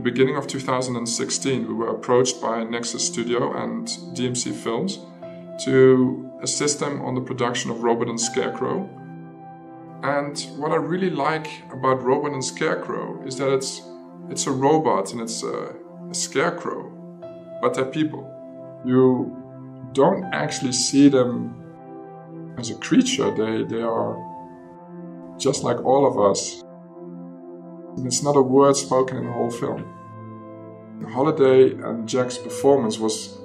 beginning of 2016, we were approached by Nexus Studio and DMC Films to assist them on the production of Robot and Scarecrow. And what I really like about Robot and Scarecrow is that it's a robot and it's a scarecrow, but they're people. You don't actually see them as a creature. They are just like all of us. And it's not a word spoken in the whole film. Holliday and Jack's performance was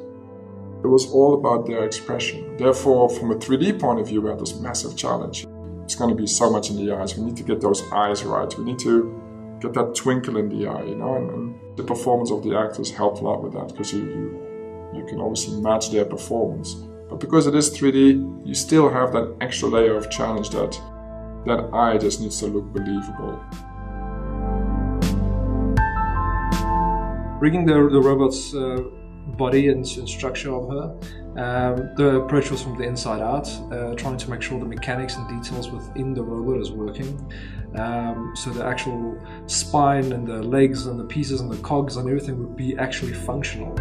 all about their expression. Therefore, from a 3D point of view, we had this massive challenge. It's going to be so much in the eyes. We need to get those eyes right. We need to get that twinkle in the eye, and the performance of the actors helped a lot with that, because you can obviously match their performance. But because it is 3D, you still have that extra layer of challenge that eye just needs to look believable. Rigging the robot's body and structure of her, the approach was from the inside out, trying to make sure the mechanics and details within the robot is working. So the actual spine and the legs and the pieces and the cogs and everything would be actually functional.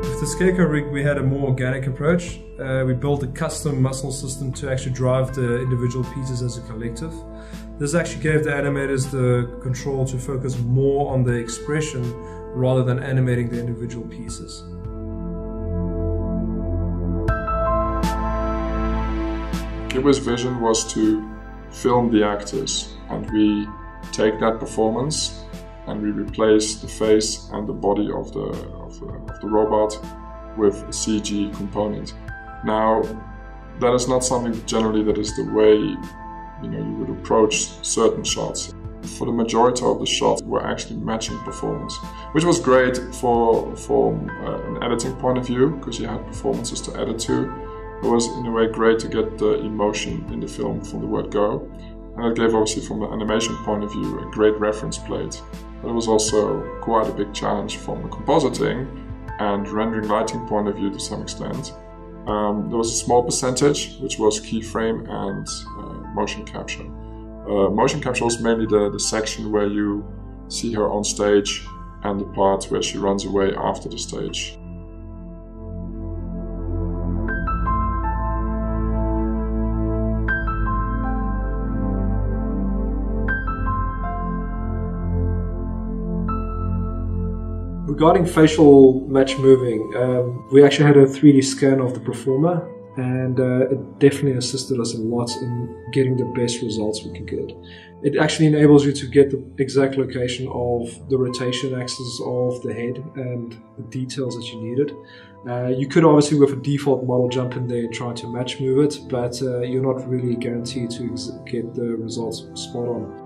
With the Scarecrow rig, we had a more organic approach. We built a custom muscle system to actually drive the individual pieces as a collective. This actually gave the animators the control to focus more on the expression rather than animating the individual pieces. Kibwe's vision was to film the actors, and we take that performance and we replace the face and the body of the robot with a CG component. Now, that is not something generally that is the way you would approach certain shots. For the majority of the shots, we're actually matching performance, which was great from an editing point of view, because you had performances to edit to. It was in a way great to get the emotion in the film from the word go, and it gave, obviously from an animation point of view, a great reference plate. But it was also quite a big challenge from a compositing and rendering lighting point of view to some extent. There was a small percentage which was keyframe and motion capture. Motion capture was mainly the section where you see her on stage and the part where she runs away after the stage. Regarding facial match moving, we actually had a 3D scan of the performer, and it definitely assisted us a lot in getting the best results we could get. It actually enables you to get the exact location of the rotation axis of the head and the details that you needed. You could obviously with a default model jump in there and try to match move it, but you're not really guaranteed to get the results spot on.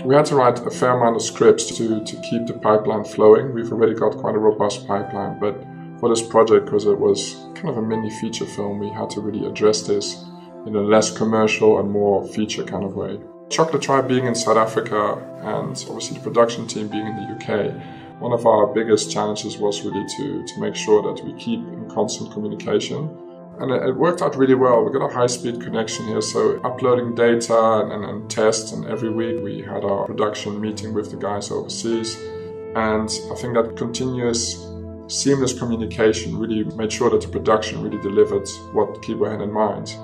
We had to write a fair amount of scripts to keep the pipeline flowing. We've already got quite a robust pipeline, but for this project, because it was kind of a mini feature film, we had to really address this in a less commercial and more feature kind of way. Chocolate Tribe being in South Africa and obviously the production team being in the UK, one of our biggest challenges was really to make sure that we keep in constant communication. And it worked out really well. We got a high-speed connection here, so uploading data and tests, and every week we had our production meeting with the guys overseas. And I think that continuous, seamless communication really made sure that the production really delivered what Kibwe had in mind.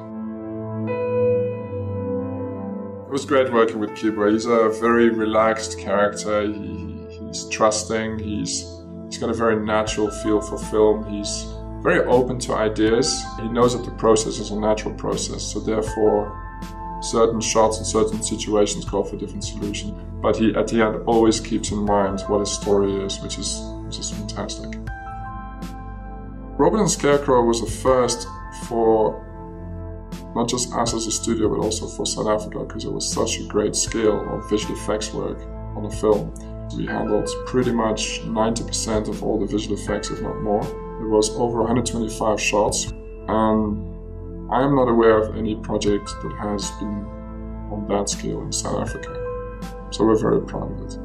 It was great working with Kibwe. He's a very relaxed character. He's trusting. He's got a very natural feel for film. He's very open to ideas. He knows that the process is a natural process, so therefore certain shots and certain situations call for different solutions. But he, at the end, always keeps in mind what his story is, which is fantastic. Robot and Scarecrow was a first for not just us as a studio, but also for South Africa, because it was such a great scale of visual effects work on the film. We handled pretty much 90% of all the visual effects, if not more. It was over 125 shots, and I am not aware of any project that has been on that scale in South Africa. So we're very proud of it.